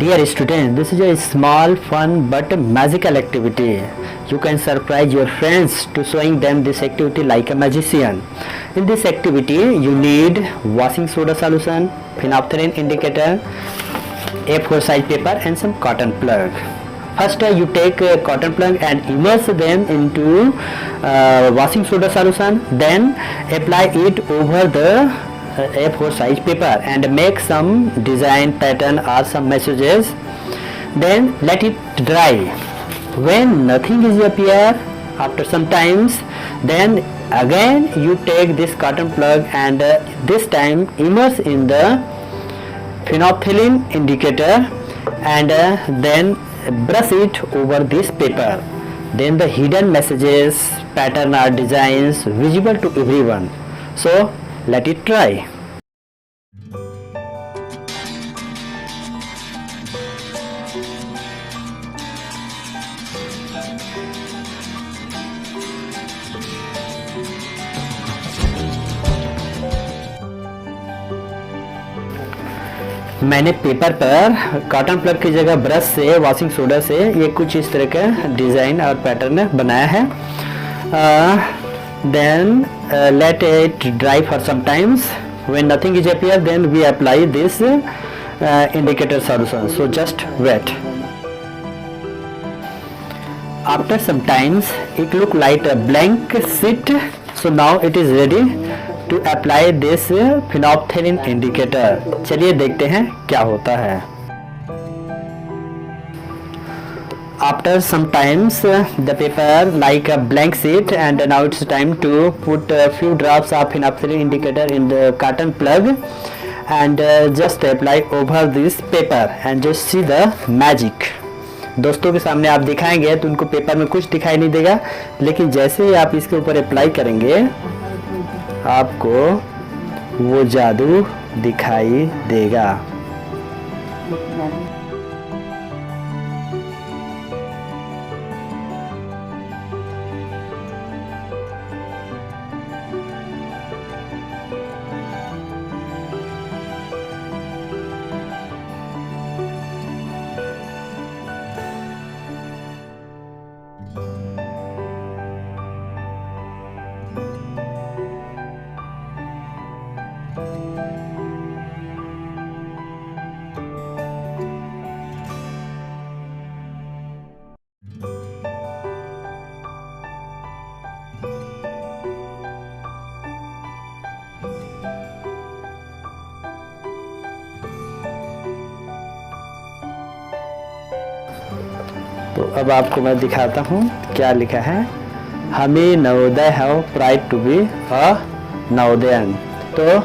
Dear student, this is a small, fun but magical activity. You can surprise your friends to showing them this activity like a magician. In this activity, you need washing soda solution, phenolphthalein indicator, A4 size paper and some cotton plug. First, you take a cotton plug and immerse them into washing soda solution. Then apply it over the A4 size paper and make some design pattern or some messages. Then let it dry. When nothing is appear after some times, then again you take this cotton plug and this time immerse in the phenolphthalein indicator and then brush it over this paper. Then the hidden messages, pattern or designs visible to everyone. So let it try. मैंने paper पर cotton plug की जगह brush से washing soda से ये कुछ इस तरह का डिज़ाइन और पैटर्न बनाया है. Then let it dry for some times. When nothing is appear then we apply this indicator solution. So just wait. After some times it look like a blank sheet. So now it is ready to apply this phenolphthalein indicator. चलिए देखते हैं क्या होता है. After some times the paper like a blank sheet and now it's time to put a few drops of phenolphthalein indicator in the cotton plug and just apply over this paper and just see the magic. दोस्तों के सामने आप दिखाएंगे तो उनको paper में कुछ दिखाई नहीं देगा, लेकिन जैसे ही आप इसके ऊपर अप्लाई करेंगे आपको वो जादू दिखाई देगा. तो अब आपको मैं दिखाता हूँ क्या लिखा है. हमें Navodaya have pride to be a Navodayan. तो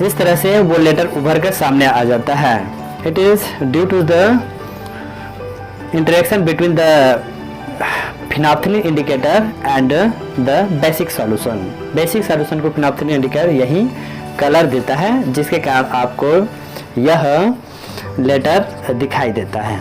इस तरह से वो लेटर उभर कर सामने आ जाता है. It is due to the interaction between the phenolphthalein indicator and the basic solution. Basic solution को phenolphthalein इंडिकेटर यही कलर देता है, जिसके कारण आपको यह लेटर दिखाई देता है.